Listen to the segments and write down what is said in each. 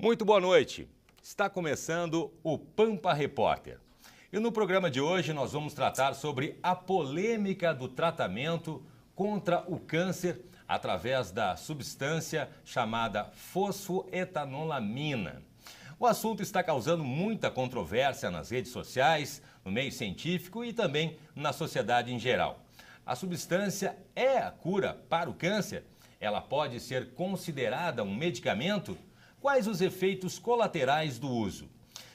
Muito boa noite. Está começando o Pampa Repórter. E no programa de hoje nós vamos tratar sobre a polêmica do tratamento contra o câncer através da substância chamada fosfoetanolamina. O assunto está causando muita controvérsia nas redes sociais, no meio científico e também na sociedade em geral. A substância é a cura para o câncer? Ela pode ser considerada um medicamento? Quais os efeitos colaterais do uso?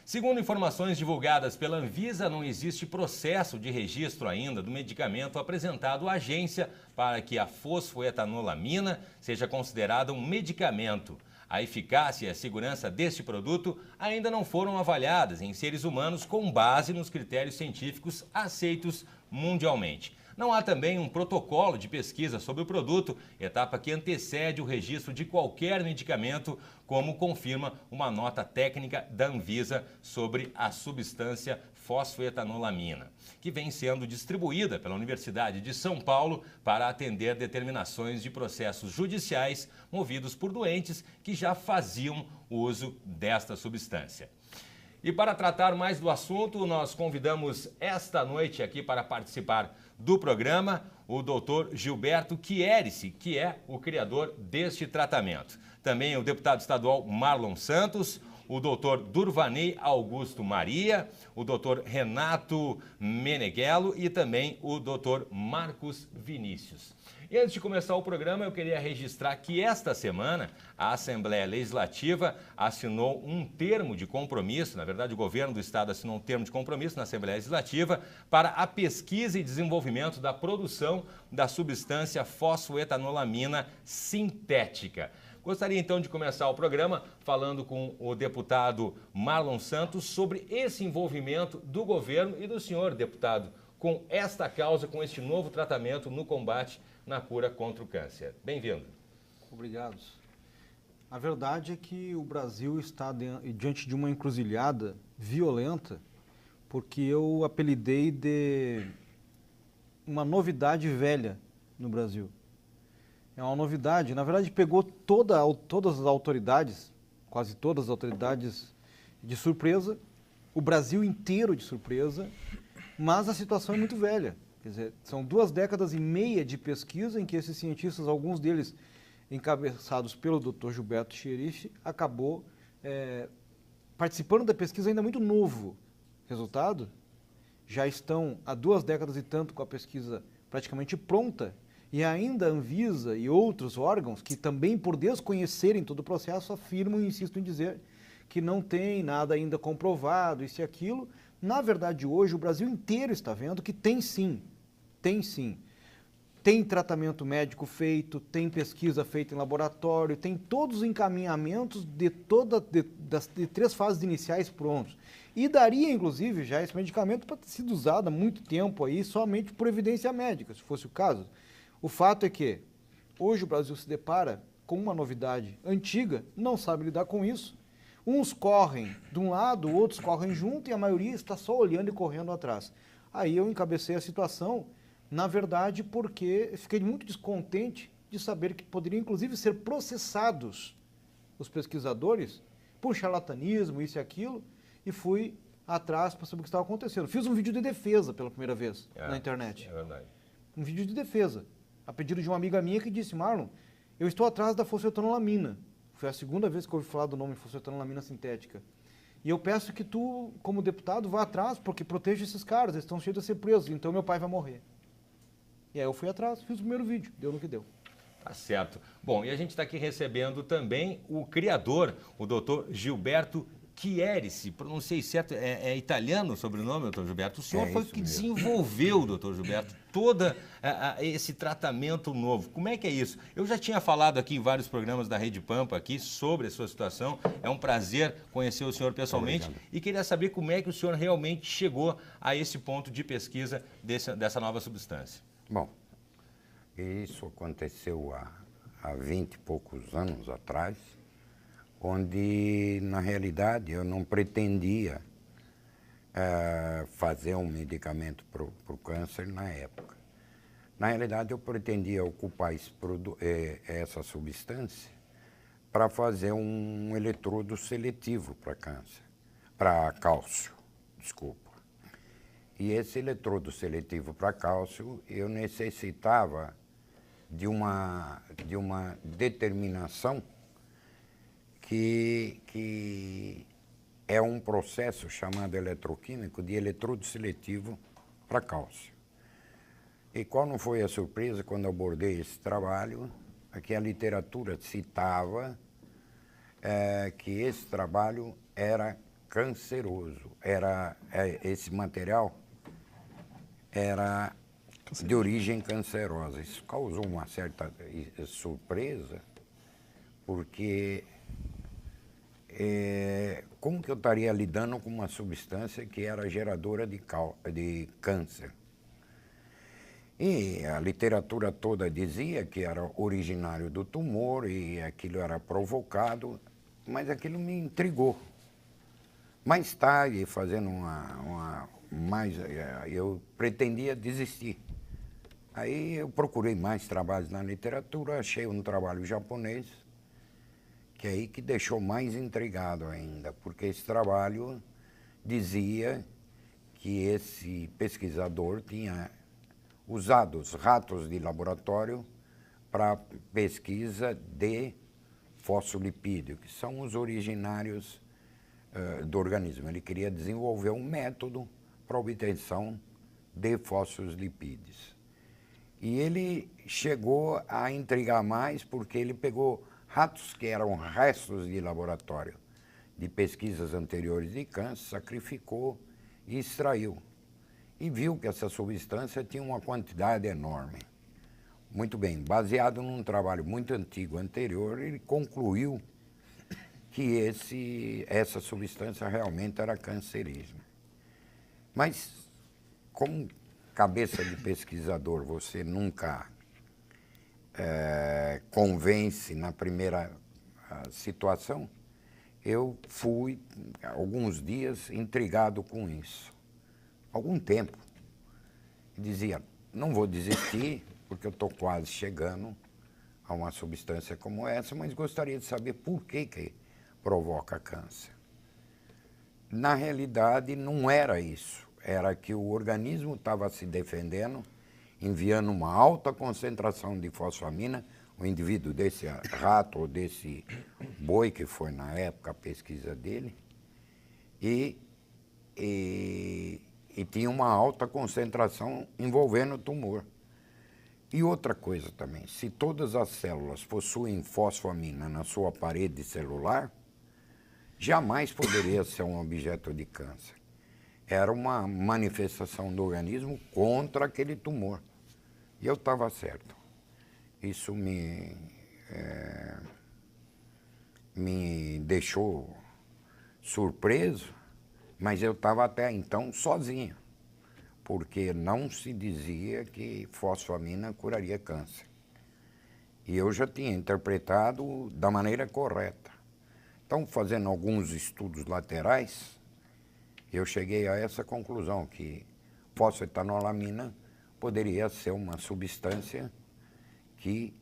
Segundo informações divulgadas pela Anvisa, não existe processo de registro ainda do medicamento apresentado à agência para que a fosfoetanolamina seja considerada um medicamento. A eficácia e a segurança deste produto ainda não foram avaliadas em seres humanos com base nos critérios científicos aceitos mundialmente. Não há também um protocolo de pesquisa sobre o produto, etapa que antecede o registro de qualquer medicamento, como confirma uma nota técnica da Anvisa sobre a substância fosfoetanolamina, que vem sendo distribuída pela Universidade de São Paulo para atender determinações de processos judiciais movidos por doentes que já faziam uso desta substância. E para tratar mais do assunto, nós convidamos esta noite aqui para participar do programa o Dr. Gilberto Chierici, que é o criador deste tratamento. Também o deputado estadual Marlon Santos, o Dr. Durvaney Augusto Maria, o Dr. Renato Meneghello e também o Dr. Marcos Vinícius. E antes de começar o programa, eu queria registrar que esta semana a Assembleia Legislativa assinou um termo de compromisso, na verdade o governo do estado assinou um termo de compromisso na Assembleia Legislativa para a pesquisa e desenvolvimento da produção da substância fosfoetanolamina sintética. Gostaria então de começar o programa falando com o deputado Marlon Santos sobre esse envolvimento do governo e do senhor deputado com esta causa, com este novo tratamento no combate na cura contra o câncer. Bem-vindo. Obrigado. A verdade é que o Brasil está diante de uma encruzilhada violenta, porque eu apelidei de uma novidade velha no Brasil. É uma novidade, na verdade pegou todas as autoridades, quase todas as autoridades de surpresa, o Brasil inteiro de surpresa, mas a situação é muito velha. Quer dizer, são 2 décadas e meia de pesquisa em que esses cientistas, alguns deles encabeçados pelo Dr. Gilberto Chierici, acabou participando da pesquisa ainda muito novo. Resultado, já estão há 2 décadas e tanto com a pesquisa praticamente pronta, e ainda a Anvisa e outros órgãos que também, por desconhecerem todo o processo, afirmam e insistem em dizer que não tem nada ainda comprovado, isso e aquilo. Na verdade, hoje, o Brasil inteiro está vendo que tem sim. Tem tratamento médico feito, tem pesquisa feita em laboratório, tem todos os encaminhamentos de 3 fases iniciais prontos. E daria, inclusive, já esse medicamento para ter sido usado há muito tempo aí, somente por evidência médica, se fosse o caso. O fato é que hoje o Brasil se depara com uma novidade antiga, não sabe lidar com isso. Uns correm de um lado, outros correm junto e a maioria está só olhando e correndo atrás. Aí eu encabecei a situação, na verdade, porque fiquei muito descontente de saber que poderiam, inclusive, ser processados os pesquisadores por charlatanismo, isso e aquilo, e fui atrás para saber o que estava acontecendo. Fiz um vídeo de defesa pela primeira vez na internet. É verdade. Um vídeo de defesa, a pedido de uma amiga minha que disse: Marlon, eu estou atrás da fosfoetanolamina. Foi a 2ª vez que eu ouvi falar do nome fosfoetanolamina sintética. E eu peço que tu, como deputado, vá atrás, porque proteja esses caras, eles estão cheios de ser presos, então meu pai vai morrer. E aí eu fui atrás, fiz o primeiro vídeo, deu no que deu. Tá certo. Bom, e a gente está aqui recebendo também o criador, o Dr. Gilberto Chierici, pronunciei certo, é italiano o sobrenome, doutor Gilberto? O senhor foi que desenvolveu, doutor Gilberto, todo esse tratamento novo. Como é que é isso? Eu já tinha falado aqui em vários programas da Rede Pampa aqui sobre a sua situação. É um prazer conhecer o senhor pessoalmente e queria saber como é que o senhor realmente chegou a esse ponto de pesquisa dessa nova substância. Bom, isso aconteceu há 20 e poucos anos atrás, onde, na realidade, eu não pretendia fazer um medicamento para o câncer na época. Na realidade, eu pretendia ocupar essa substância para fazer um eletrodo seletivo para câncer, para cálcio, desculpa. E esse eletrodo seletivo para cálcio, eu necessitava de uma determinação que é um processo chamado eletroquímico de eletrodo seletivo para cálcio. E qual não foi a surpresa quando eu abordei esse trabalho? É que a literatura citava que esse trabalho era canceroso, esse material era de origem cancerosa. Isso causou uma certa surpresa, porque como que eu estaria lidando com uma substância que era geradora de câncer? E a literatura toda dizia que era originário do tumor e aquilo era provocado, mas aquilo me intrigou. Mais tarde, fazendo eu pretendia desistir. Aí eu procurei mais trabalhos na literatura, achei um trabalho japonês, que é aí que deixou mais intrigado ainda, porque esse trabalho dizia que esse pesquisador tinha usado os ratos de laboratório para pesquisa de fosfolipídio, que são os originários do organismo. Ele queria desenvolver um método para obtenção de fosfolipídios. E ele chegou a intrigar mais porque ele pegou ratos que eram restos de laboratório de pesquisas anteriores de câncer, sacrificou e extraiu. E viu que essa substância tinha uma quantidade enorme. Muito bem, baseado num trabalho muito antigo anterior, ele concluiu que essa substância realmente era cancerígena. Mas, como cabeça de pesquisador, você nunca convence na primeira situação, eu fui, alguns dias, intrigado com isso. Algum tempo, dizia, não vou desistir, porque eu estou quase chegando a uma substância como essa, mas gostaria de saber por que provoca câncer. Na realidade, não era isso. Era que o organismo estava se defendendo, enviando uma alta concentração de fosfamina, o indivíduo desse rato ou desse boi, que foi na época a pesquisa dele, e tinha uma alta concentração envolvendo o tumor. E outra coisa também, se todas as células possuem fosfamina na sua parede celular, jamais poderia ser um objeto de câncer. Era uma manifestação do organismo contra aquele tumor. E eu estava certo. Isso me deixou surpreso, mas eu estava até então sozinho, porque não se dizia que fosfamina curaria câncer. E eu já tinha interpretado da maneira correta. Então, fazendo alguns estudos laterais, eu cheguei a essa conclusão, que fosfetanolamina poderia ser uma substância que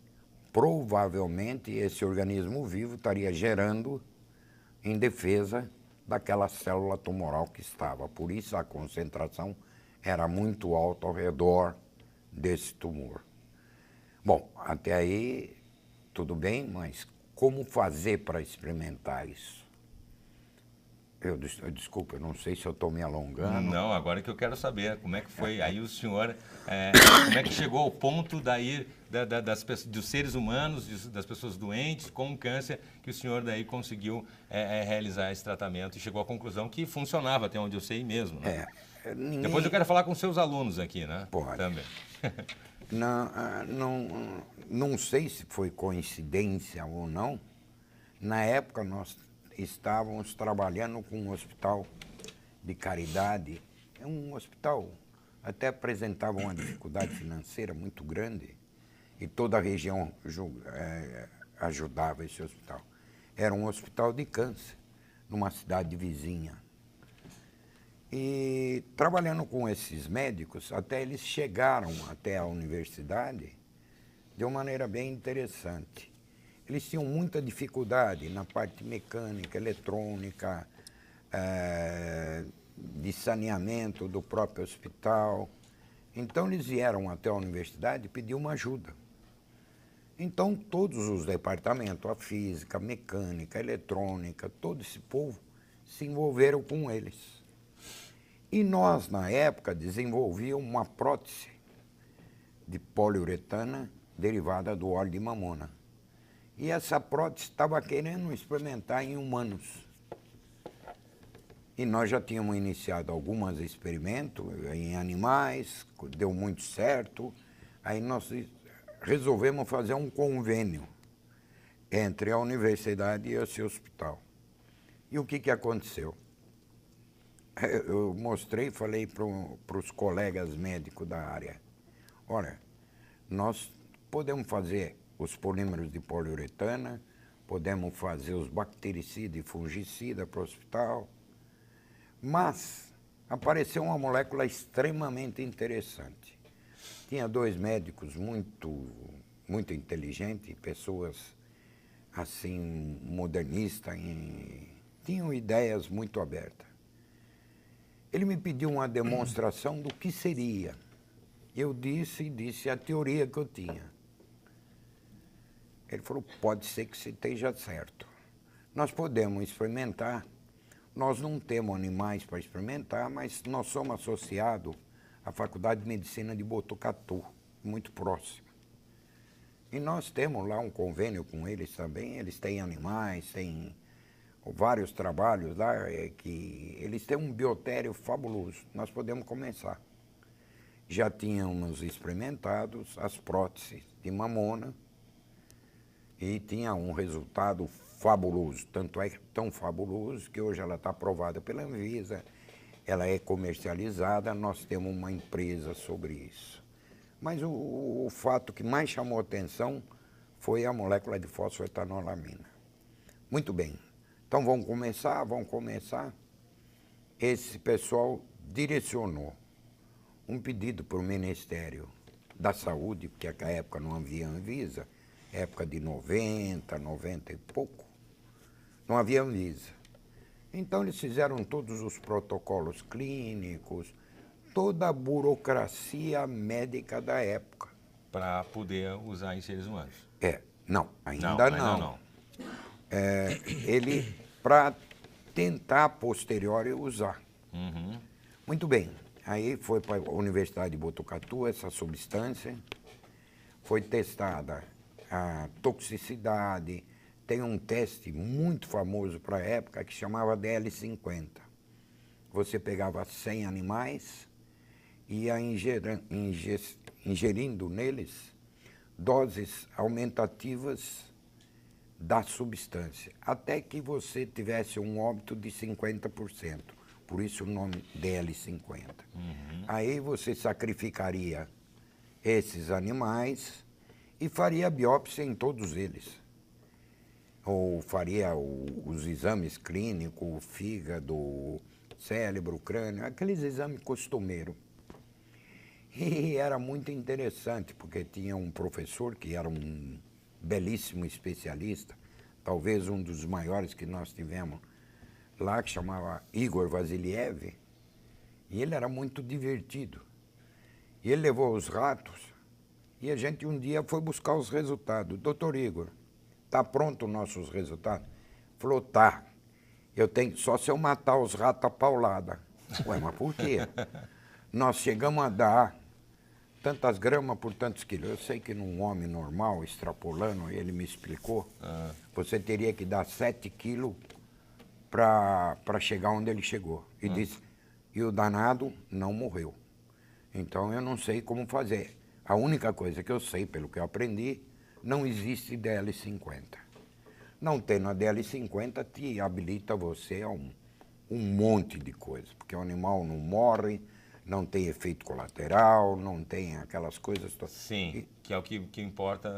provavelmente esse organismo vivo estaria gerando em defesa daquela célula tumoral que estava. Por isso a concentração era muito alta ao redor desse tumor. Bom, até aí tudo bem, mas como fazer para experimentar isso? Desculpa, eu não sei se eu estou me alongando. Não, agora que eu quero saber como é que foi. Aí o senhor, como é que chegou ao ponto daí dos seres humanos, das pessoas doentes com câncer, que o senhor daí conseguiu realizar esse tratamento e chegou à conclusão que funcionava, até onde eu sei mesmo, né? Depois eu quero falar com seus alunos aqui, né? Pode. Também. Não sei se foi coincidência ou não. Na época nós estávamos trabalhando com um hospital de caridade. É um hospital, até apresentava uma dificuldade financeira muito grande e toda a região ajudava esse hospital. Era um hospital de câncer, numa cidade vizinha. E trabalhando com esses médicos, até eles chegaram até a universidade de uma maneira bem interessante. eles tinham muita dificuldade na parte mecânica, eletrônica, de saneamento do próprio hospital. Então, eles vieram até a universidade pedir uma ajuda. Então, todos os departamentos, a física, a mecânica, a eletrônica, todo esse povo se envolveram com eles. E nós, na época, desenvolvíamos uma prótese de poliuretana derivada do óleo de mamona. E essa prótese estava querendo experimentar em humanos. E nós já tínhamos iniciado alguns experimentos em animais, deu muito certo. Aí nós resolvemos fazer um convênio entre a universidade e esse hospital. E o que aconteceu? Eu mostrei, falei para os colegas médicos da área, olha, nós podemos fazer os polímeros de poliuretana, podemos fazer os bactericidas e fungicidas para o hospital, mas apareceu uma molécula extremamente interessante. Tinha 2 médicos muito inteligentes, pessoas assim modernistas, tinham ideias muito abertas. Ele me pediu uma demonstração do que seria. Eu disse a teoria que eu tinha. Ele falou, pode ser que você esteja certo. Nós podemos experimentar. Nós não temos animais para experimentar, mas nós somos associados à Faculdade de Medicina de Botucatu, muito próximo. E nós temos lá um convênio com eles também. Eles têm animais, têm vários trabalhos lá, que eles têm um biotério fabuloso. Nós podemos começar. Já tínhamos experimentados as próteses de mamona e tinha um resultado fabuloso. Tanto é tão fabuloso que hoje ela está aprovada pela Anvisa, ela é comercializada, nós temos uma empresa sobre isso. Mas o fato que mais chamou a atenção foi a molécula de fosfoetanolamina. Muito bem. Então vamos começar. Esse pessoal direcionou um pedido para o Ministério da Saúde, porque naquela época não havia Anvisa, época de 90 e pouco, não havia Anvisa. Então eles fizeram todos os protocolos clínicos, toda a burocracia médica da época. Para poder usar em seres humanos. Não, ainda não. Ele, para tentar a posteriori usar. Uhum. Muito bem, aí foi para a Universidade de Botucatu essa substância, foi testada a toxicidade, tem um teste muito famoso para a época que chamava DL50. Você pegava 100 animais e ia ingerindo neles doses aumentativas da substância, até que você tivesse um óbito de 50%. Por isso o nome DL50. Uhum. Aí você sacrificaria esses animais e faria biópsia em todos eles. Ou faria os exames clínicos, o fígado, o cérebro, o crânio, aqueles exames costumeiros. E era muito interessante, porque tinha um professor que era um belíssimo especialista, talvez um dos maiores que nós tivemos lá, que chamava Igor Vasiliev, e ele era muito divertido. E ele levou os ratos, e a gente um dia foi buscar os resultados. Doutor Igor, está pronto os nossos resultados? Falou, tá. Eu tenho, só se eu matar os ratos a paulada. Ué, mas por quê? Nós chegamos a dar tantas gramas por tantos quilos. Eu sei que num homem normal, extrapolando, ele me explicou, você teria que dar 7 quilos para chegar onde ele chegou. E disse, e o danado não morreu. Então eu não sei como fazer. A única coisa que eu sei, pelo que eu aprendi, não existe DL50. Não tendo a DL50 te habilita você a um monte de coisas, porque o animal não morre, não tem efeito colateral, não tem aquelas coisas todas. Sim, que é o que importa.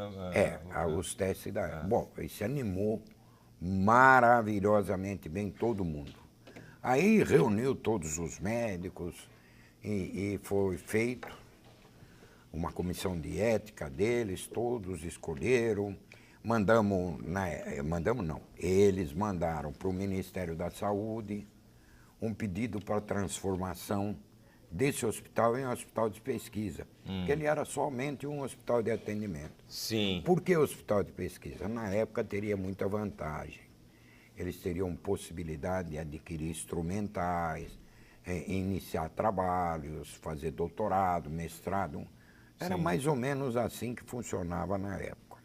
Os testes da... Bom, ele se animou maravilhosamente bem, todo mundo. Aí reuniu todos os médicos e foi feito uma comissão de ética deles, todos escolheram. mandamos não, eles mandaram para o Ministério da Saúde um pedido para transformação desse hospital em um hospital de pesquisa, que ele era somente um hospital de atendimento. Sim. Por que hospital de pesquisa? Na época teria muita vantagem. Eles teriam possibilidade de adquirir instrumentais, iniciar trabalhos, fazer doutorado, mestrado. Era mais ou menos assim que funcionava na época.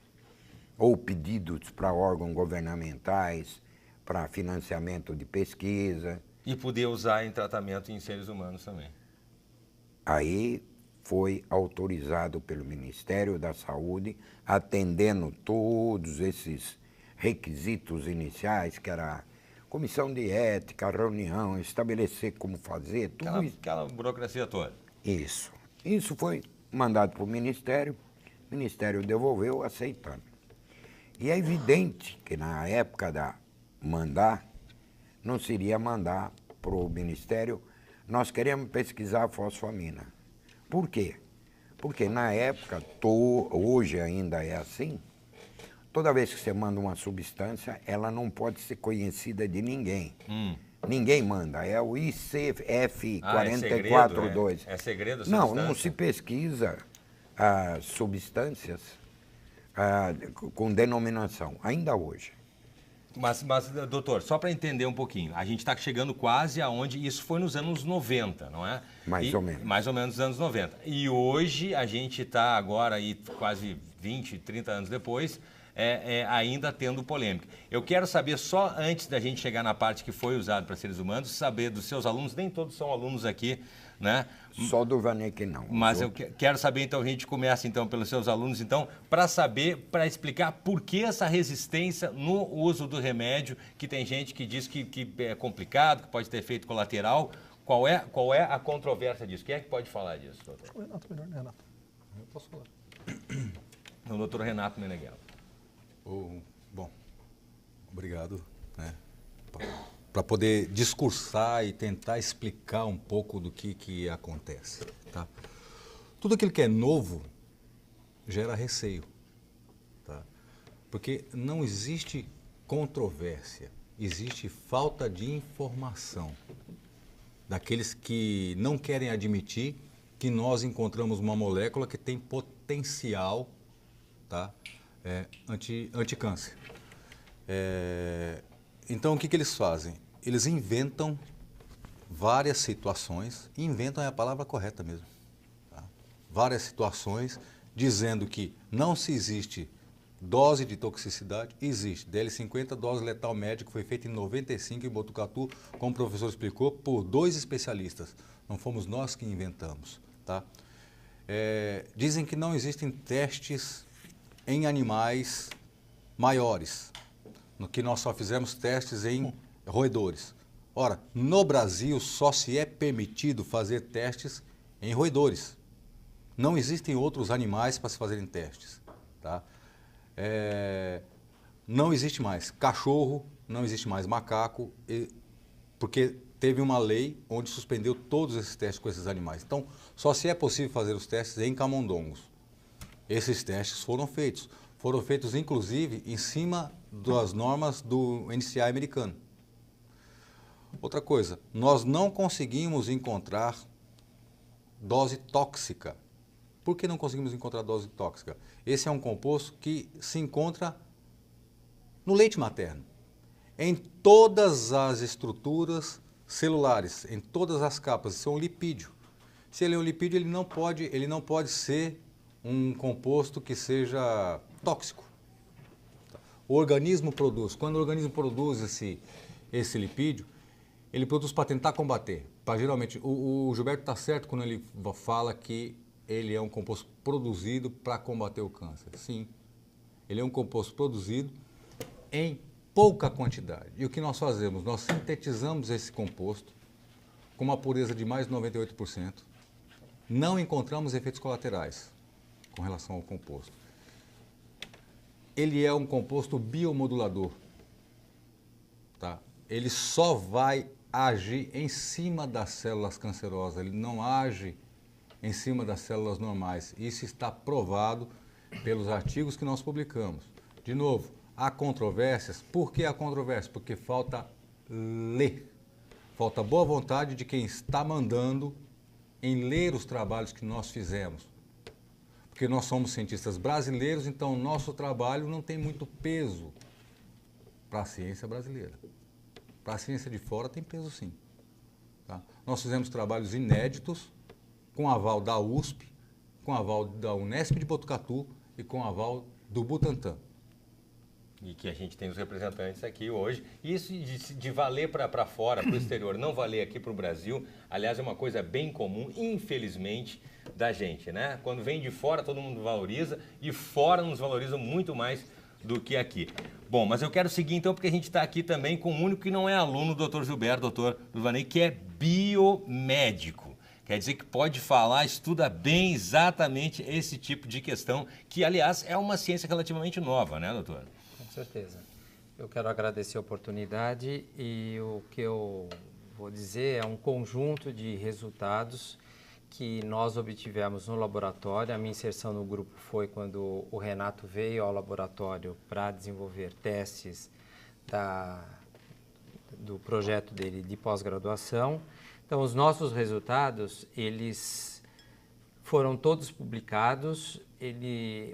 Ou pedidos para órgãos governamentais, para financiamento de pesquisa. E poder usar em tratamento em seres humanos também. Aí foi autorizado pelo Ministério da Saúde, atendendo todos esses requisitos iniciais, que era comissão de ética, reunião, estabelecer como fazer, tudo isso. Aquela burocracia toda. Isso. Isso foi mandado para o Ministério devolveu aceitando. E é evidente que na época da mandar, não seria mandar para o Ministério, nós queremos pesquisar a fosfamina. Por quê? Porque na época, hoje ainda é assim, toda vez que você manda uma substância, ela não pode ser conhecida de ninguém. Ninguém manda, é o ICF 442. É segredo a substância? Não se pesquisa substâncias com denominação, ainda hoje. Mas, doutor, só para entender um pouquinho, a gente está chegando quase aonde isso foi nos anos 90, não é? Mais ou menos. Mais ou menos nos anos 90. E hoje a gente está agora aí quase 20, 30 anos depois, ainda tendo polêmica. Eu quero saber, só antes da gente chegar na parte que foi usado para seres humanos, saber dos seus alunos, nem todos são alunos aqui, né? Só do Vanek não. Mas eu quero saber, então, a gente começa então pelos seus alunos, então, para saber, para explicar por que essa resistência no uso do remédio, que tem gente que diz que é complicado, que pode ter efeito colateral. Qual é a controvérsia disso? Quem é que pode falar disso, doutor? O Renato melhor, né, Renato? Eu posso falar. O doutor Renato Meneghel. Bom, obrigado, né, para poder discursar e tentar explicar um pouco do que acontece. Tá? Tudo aquilo que é novo gera receio. Tá? Porque não existe controvérsia, existe falta de informação daqueles que não querem admitir que nós encontramos uma molécula que tem potencial, tá, anticâncer. Então, o que eles fazem? Eles inventam várias situações, inventam é a palavra correta mesmo, tá? Várias situações dizendo que não se existe dose de toxicidade, existe. DL50, dose letal média, que foi feita em 95 em Botucatu, como o professor explicou, por 2 especialistas. Não fomos nós que inventamos, tá? Dizem que não existem testes em animais maiores, no que nós só fizemos testes em roedores. Ora, no Brasil só se é permitido fazer testes em roedores. Não existem outros animais para se fazerem testes, tá? Não existe mais cachorro, não existe mais macaco, porque teve uma lei onde suspendeu todos esses testes com esses animais. Então, só se é possível fazer os testes em camundongos. Esses testes foram feitos inclusive em cima das normas do NCA americano. Outra coisa, nós não conseguimos encontrar dose tóxica. Por que não conseguimos encontrar dose tóxica? Esse é um composto que se encontra no leite materno, em todas as estruturas celulares, em todas as capas. Isso é um lipídio. Se ele é um lipídio, ele não pode ser um composto que seja tóxico. O organismo produz. Quando o organismo produz esse lipídio, ele produz para tentar combater. Geralmente, o Gilberto está certo quando ele fala que ele é um composto produzido para combater o câncer. Sim, ele é um composto produzido em pouca quantidade. E o que nós fazemos? Nós sintetizamos esse composto com uma pureza de mais de 98%. Não encontramos efeitos colaterais com relação ao composto. Ele é um composto biomodulador. Tá? Ele só vai agir em cima das células cancerosas, ele não age em cima das células normais. Isso está provado pelos artigos que nós publicamos. De novo, há controvérsias. Por que há controvérsias? Porque falta ler. Falta boa vontade de quem está mandando em ler os trabalhos que nós fizemos. Porque nós somos cientistas brasileiros, então o nosso trabalho não tem muito peso para a ciência brasileira. Para a ciência de fora tem peso sim. Tá? Nós fizemos trabalhos inéditos, com aval da USP, com aval da Unesp de Botucatu e com aval do Butantan. E que a gente tem os representantes aqui hoje. Isso de valer para fora, para o exterior, não valer aqui para o Brasil, aliás, é uma coisa bem comum, infelizmente, da gente, né? Quando vem de fora, todo mundo valoriza, e fora nos valorizam muito mais do que aqui. Bom, mas eu quero seguir então, porque a gente está aqui também com o único que não é aluno do Dr. Gilberto, Dr. Luvanei, que é biomédico. Quer dizer que pode falar, estuda bem exatamente esse tipo de questão, que, aliás, é uma ciência relativamente nova, né, doutor? Com certeza. Eu quero agradecer a oportunidade e o que eu vou dizer é um conjunto de resultados que nós obtivemos no laboratório. A minha inserção no grupo foi quando o Renato veio ao laboratório para desenvolver testes do projeto dele de pós-graduação. Então, os nossos resultados, eles foram todos publicados.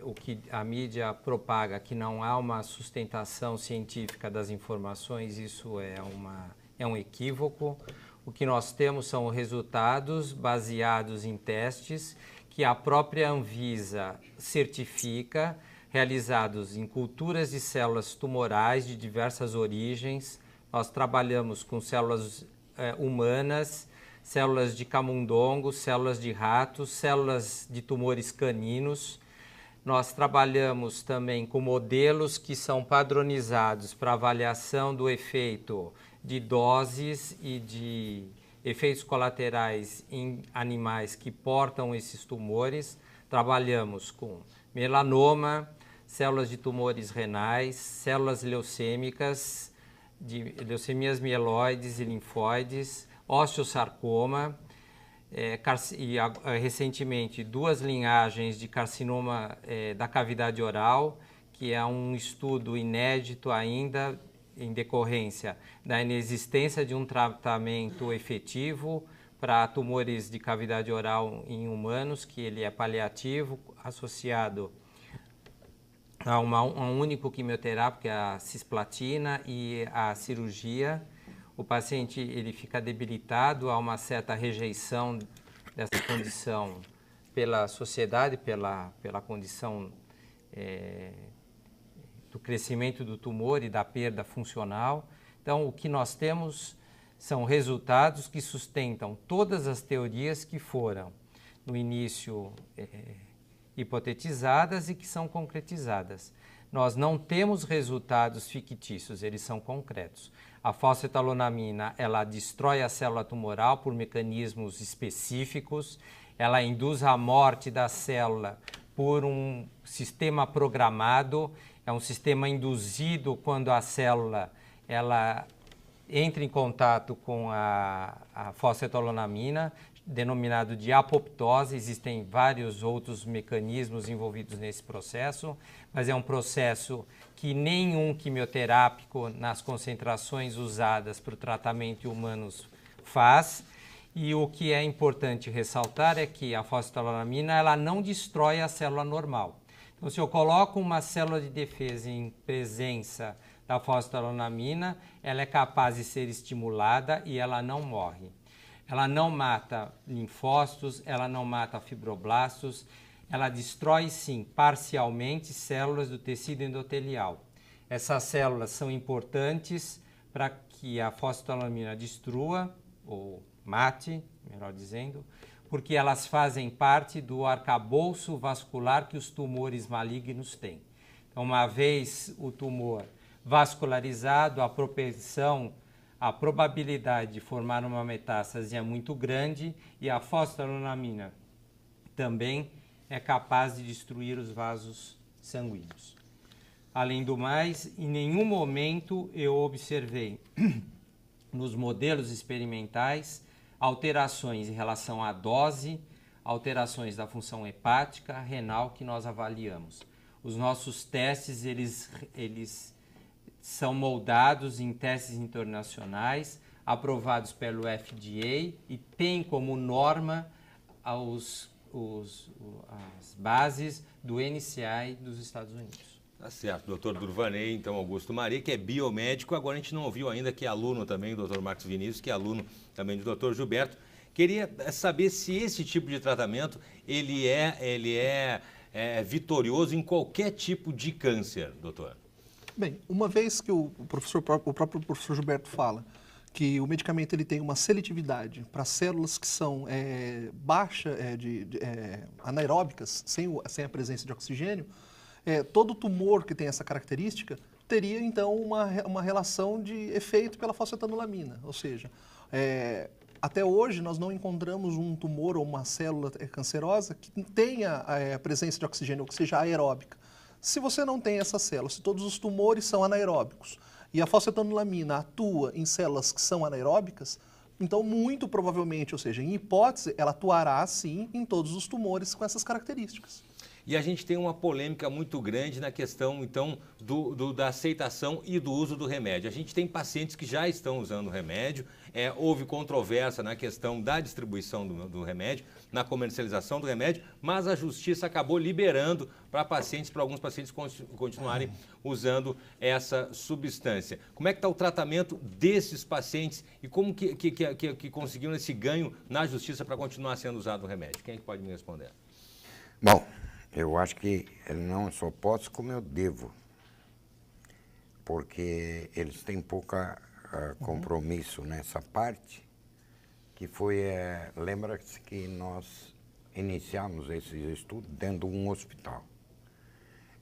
O que a mídia propaga, que não há uma sustentação científica das informações, isso é um equívoco. O que nós temos são resultados baseados em testes que a própria Anvisa certifica, realizados em culturas de células tumorais de diversas origens. Nós trabalhamos com células humanas, células de camundongo, células de ratos, células de tumores caninos. Nós trabalhamos também com modelos que são padronizados para avaliação do efeito de doses e de efeitos colaterais em animais que portam esses tumores. Trabalhamos com melanoma, células de tumores renais, células leucêmicas, de leucemias mieloides e linfóides, osteosarcoma, recentemente 2 linhagens de carcinoma da cavidade oral, que é um estudo inédito ainda em decorrência da inexistência de um tratamento efetivo para tumores de cavidade oral em humanos, que ele é paliativo, associado a um único quimioterápico, que é a cisplatina, e a cirurgia. O paciente ele fica debilitado, há uma certa rejeição dessa condição pela sociedade, pela condição do crescimento do tumor e da perda funcional. Então, o que nós temos são resultados que sustentam todas as teorias que foram, no início, hipotetizadas e que são concretizadas. Nós não temos resultados fictícios, eles são concretos. A fosfetaleonamina, ela destrói a célula tumoral por mecanismos específicos, ela induz a morte da célula por um sistema programado, é um sistema induzido quando a célula ela entra em contato com a fosfetaleonamina, denominado de apoptose. Existem vários outros mecanismos envolvidos nesse processo, mas é um processo que nenhum quimioterápico nas concentrações usadas para o tratamento em humanos faz. E o que é importante ressaltar é que a fosfetaleonamina ela não destrói a célula normal. Então, se eu coloco uma célula de defesa em presença da fosfetaleonamina, ela é capaz de ser estimulada e ela não morre. Ela não mata linfócitos, ela não mata fibroblastos, ela destrói sim parcialmente células do tecido endotelial. Essas células são importantes para que a fosfetaleonamina destrua, ou mate, melhor dizendo, porque elas fazem parte do arcabouço vascular que os tumores malignos têm. Então, uma vez o tumor vascularizado, a probabilidade de formar uma metástase é muito grande e a fosfetaleonamina também é capaz de destruir os vasos sanguíneos. Além do mais, em nenhum momento eu observei nos modelos experimentais alterações em relação à dose, alterações da função hepática, renal que nós avaliamos. Os nossos testes, eles são moldados em testes internacionais, aprovados pelo FDA e tem como norma as bases do NCI dos Estados Unidos. Tá certo, doutor Durvaney, então Augusto Maria, que é biomédico. Agora a gente não ouviu ainda que é aluno também do doutor Marcos Vinícius, que é aluno também do doutor Gilberto. Queria saber se esse tipo de tratamento ele é vitorioso em qualquer tipo de câncer, doutor. Bem, uma vez que o próprio professor Gilberto fala que o medicamento ele tem uma seletividade para células que são anaeróbicas, sem a presença de oxigênio, todo tumor que tem essa característica teria, então, uma relação de efeito pela fosfetanolamina. Ou seja, até hoje nós não encontramos um tumor ou uma célula cancerosa que tenha a presença de oxigênio, ou que seja aeróbica. Se você não tem essa célula, se todos os tumores são anaeróbicos e a fosfetanolamina atua em células que são anaeróbicas, então muito provavelmente, ou seja, em hipótese, ela atuará sim em todos os tumores com essas características. E a gente tem uma polêmica muito grande na questão, então, da aceitação e do uso do remédio. A gente tem pacientes que já estão usando o remédio, houve controvérsia na questão da distribuição do remédio, na comercialização do remédio, mas a justiça acabou liberando para alguns pacientes continuarem usando essa substância. Como é que está o tratamento desses pacientes e como que conseguiram esse ganho na justiça para continuar sendo usado o remédio? Quem é que pode me responder? Bom, eu acho que não só posso como eu devo, porque eles têm pouca compromisso nessa parte, que foi, lembra-se que nós iniciamos esse estudo dentro de um hospital.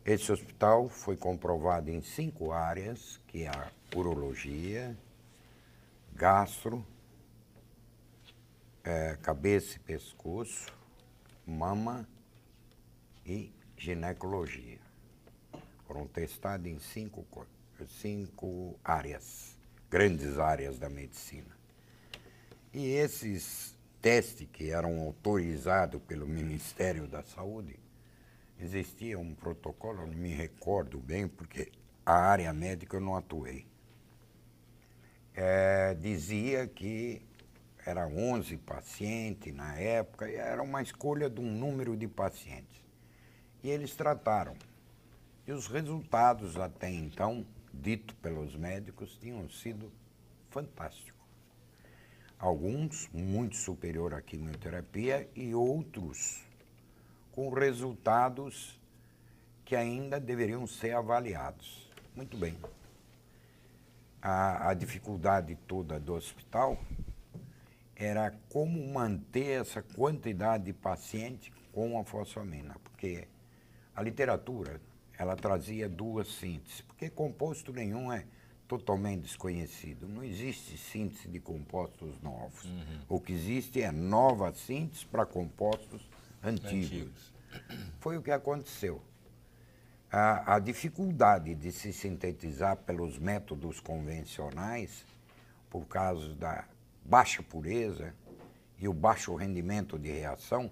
Esse hospital foi comprovado em 5 áreas, que é a urologia, gastro, cabeça e pescoço, mama e ginecologia. Foram testados em 5 áreas, grandes áreas da medicina. E esses testes que eram autorizados pelo Ministério da Saúde, existia um protocolo, eu não me recordo bem, porque a área médica eu não atuei. Dizia que era 11 pacientes na época, e era uma escolha de um número de pacientes. E eles trataram. E os resultados até então, dito pelos médicos, tinham sido fantásticos. Alguns muito superior à quimioterapia e outros com resultados que ainda deveriam ser avaliados. Muito bem. A dificuldade toda do hospital era como manter essa quantidade de paciente com a fosfamina, porque a literatura, ela trazia 2 sínteses, porque composto nenhum é totalmente desconhecido. Não existe síntese de compostos novos. O que existe é nova síntese para compostos antigos. Foi o que aconteceu. A dificuldade de se sintetizar pelos métodos convencionais, por causa da baixa pureza e o baixo rendimento de reação,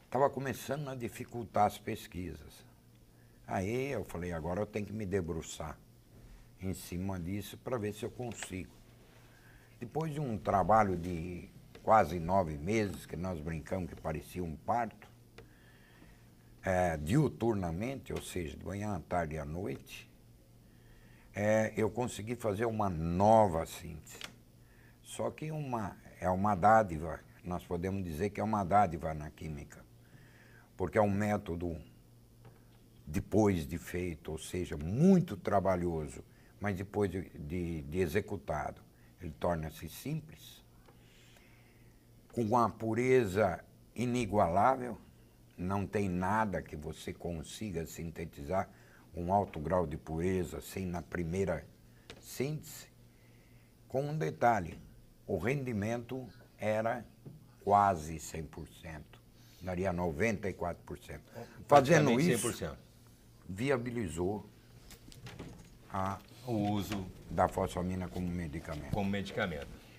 estava começando a dificultar as pesquisas. Aí eu falei, agora eu tenho que me debruçar em cima disso para ver se eu consigo. Depois de um trabalho de quase 9 meses, que nós brincamos que parecia um parto, diuturnamente, ou seja, de manhã, à tarde e à noite, eu consegui fazer uma nova síntese. Só que é uma dádiva, nós podemos dizer que é uma dádiva na química, porque é um método depois de feito, ou seja, muito trabalhoso, mas depois de executado, ele torna-se simples, com uma pureza inigualável, não tem nada que você consiga sintetizar um alto grau de pureza sem na primeira síntese, com um detalhe, o rendimento era quase 100%, daria 94%. Fazendo isso, 100%. Viabilizou o uso da fosfamina como medicamento.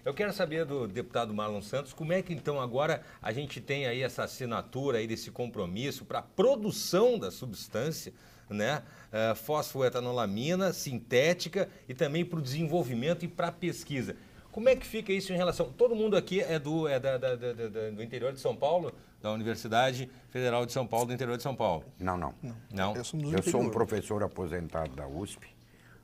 Eu quero saber do deputado Marlon Santos, como é que então agora a gente tem aí essa assinatura aí desse compromisso para a produção da substância, né? Fosfoetanolamina sintética e também para o desenvolvimento e para a pesquisa. Como é que fica isso em relação... Todo mundo aqui é do interior de São Paulo, da Universidade Federal de São Paulo, do interior de São Paulo? Não. Não? Eu sou do Eu sou um interior. professor aposentado da USP.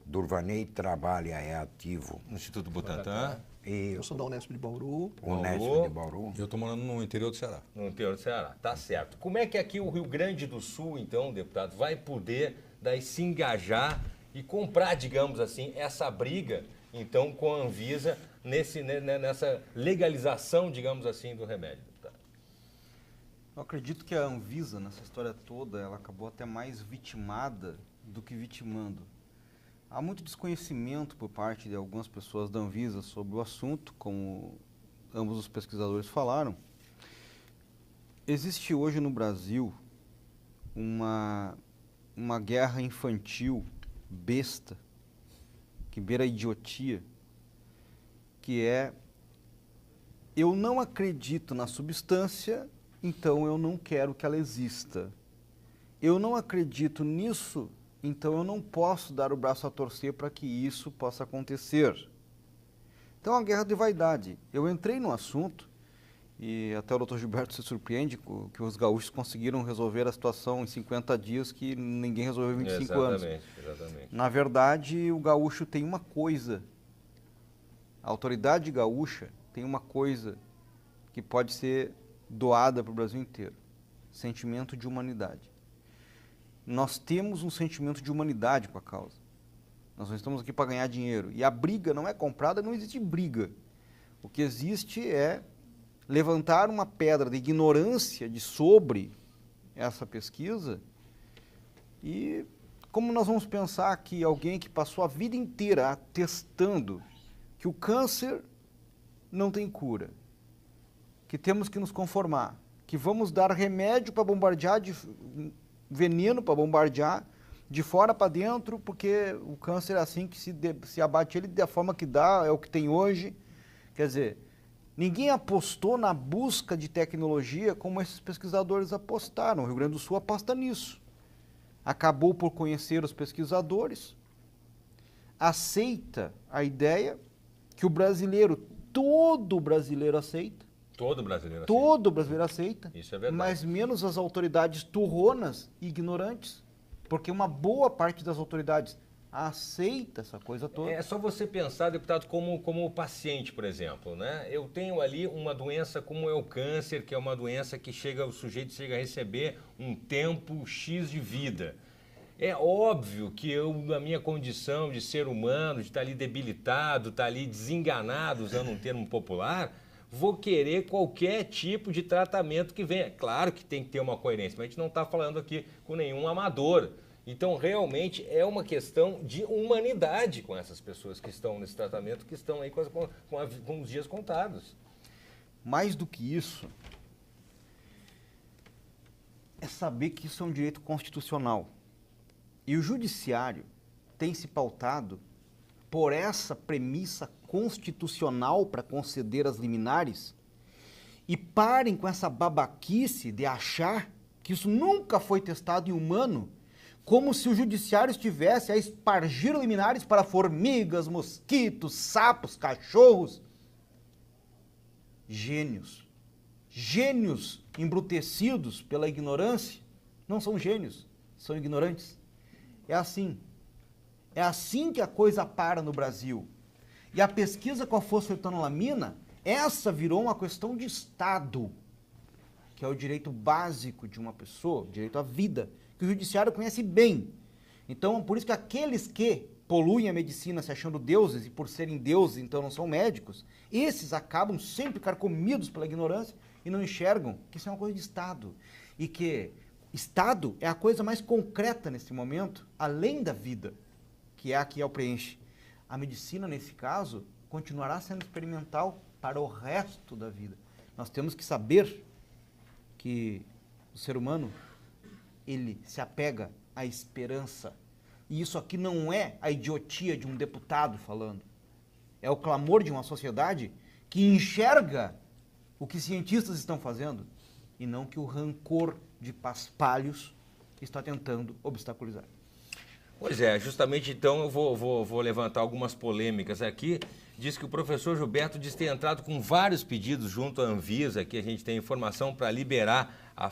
Durvanei trabalha, é ativo. No Instituto Butantan, E Eu sou da Unesp de Bauru. o Unesp de Bauru. Eu estou morando no interior do Ceará. no interior do Ceará. Tá certo. Como é que aqui o Rio Grande do Sul, então, deputado, vai poder daí se engajar e comprar, digamos assim, essa briga, então, com a Anvisa nessa legalização, digamos assim, do remédio, deputado? Eu acredito que a Anvisa, nessa história toda, ela acabou até mais vitimada do que vitimando. Há muito desconhecimento por parte de algumas pessoas da Anvisa sobre o assunto, como ambos os pesquisadores falaram. Existe hoje no Brasil uma guerra infantil, besta, que beira a idiotia, que é: eu não acredito na substância, então eu não quero que ela exista. Eu não acredito nisso, então eu não posso dar o braço a torcer para que isso possa acontecer. Então é uma guerra de vaidade. Eu entrei no assunto, e até o Dr. Gilberto se surpreende que os gaúchos conseguiram resolver a situação em 50 dias que ninguém resolveu em 25 anos. Exatamente. Na verdade, o gaúcho tem uma coisa, a autoridade gaúcha tem uma coisa que pode ser doada para o Brasil inteiro: sentimento de humanidade. Nós temos um sentimento de humanidade com a causa. Nós não estamos aqui para ganhar dinheiro. E a briga não é comprada, não existe briga. O que existe é levantar uma pedra de ignorância sobre essa pesquisa. E como nós vamos pensar que alguém que passou a vida inteira atestando que o câncer não tem cura, que temos que nos conformar, que vamos dar remédio para bombardear, veneno para bombardear de fora para dentro, porque o câncer é assim que se abate ele da forma que dá, é o que tem hoje. Quer dizer, ninguém apostou na busca de tecnologia como esses pesquisadores apostaram. O Rio Grande do Sul aposta nisso. Acabou por conhecer os pesquisadores, aceita a ideia que o brasileiro, todo brasileiro aceita. Todo brasileiro aceita. Todo brasileiro aceita. Isso é verdade. Mas menos as autoridades turronas e ignorantes, porque uma boa parte das autoridades aceita essa coisa toda. É só você pensar, deputado, como paciente, por exemplo, né? Eu tenho ali uma doença como é o câncer, que é uma doença que o sujeito chega a receber um tempo X de vida. É óbvio que eu, na minha condição de ser humano, de estar ali debilitado, estar ali desenganado, usando um termo popular, vou querer qualquer tipo de tratamento que venha. Claro que tem que ter uma coerência, mas a gente não está falando aqui com nenhum amador. Então, realmente, é uma questão de humanidade com essas pessoas que estão nesse tratamento, que estão aí com os dias contados. Mais do que isso, é saber que isso é um direito constitucional. E o judiciário tem se pautado por essa premissa constitucional para conceder as liminares, e parem com essa babaquice de achar que isso nunca foi testado em humano, como se o judiciário estivesse a espargir liminares para formigas, mosquitos, sapos, cachorros. Gênios. Gênios embrutecidos pela ignorância não são gênios, são ignorantes. É assim. É assim que a coisa para no Brasil. E a pesquisa com a fosfetanolamina, essa virou uma questão de Estado, que é o direito básico de uma pessoa, o direito à vida, que o judiciário conhece bem. Então, por isso que aqueles que poluem a medicina se achando deuses, e por serem deuses, então não são médicos, esses acabam sempre carcomidos pela ignorância e não enxergam que isso é uma coisa de Estado. E que Estado é a coisa mais concreta nesse momento, além da vida, que é a que é o preenche. A medicina, nesse caso, continuará sendo experimental para o resto da vida. Nós temos que saber que o ser humano, ele se apega à esperança. E isso aqui não é a idiotia de um deputado falando. É o clamor de uma sociedade que enxerga o que cientistas estão fazendo e não que o rancor de paspalhos está tentando obstaculizar. Pois é, justamente então eu vou levantar algumas polêmicas aqui. Diz que o professor Gilberto diz ter entrado com vários pedidos junto à Anvisa, que a gente tem informação para liberar a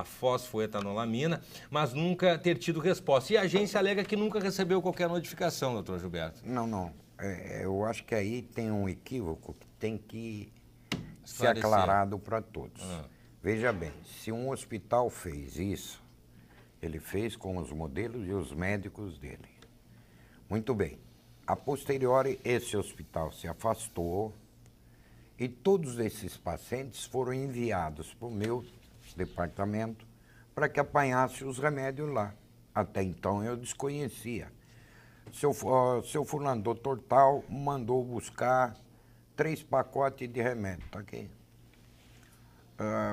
fosfoetanolamina, mas nunca ter tido resposta. E a agência alega que nunca recebeu qualquer notificação, doutor Gilberto. Não. Eu acho que aí tem um equívoco que tem que ser Esclarecer. aclarado para todos. Veja bem, se um hospital fez isso, ele fez com os modelos e os médicos dele. Muito bem. A posteriori, esse hospital se afastou e todos esses pacientes foram enviados para o meu departamento para que apanhasse os remédios lá. Até então eu desconhecia. Seu fulano, doutor tal, mandou buscar 3 pacotes de remédio. Tá aqui.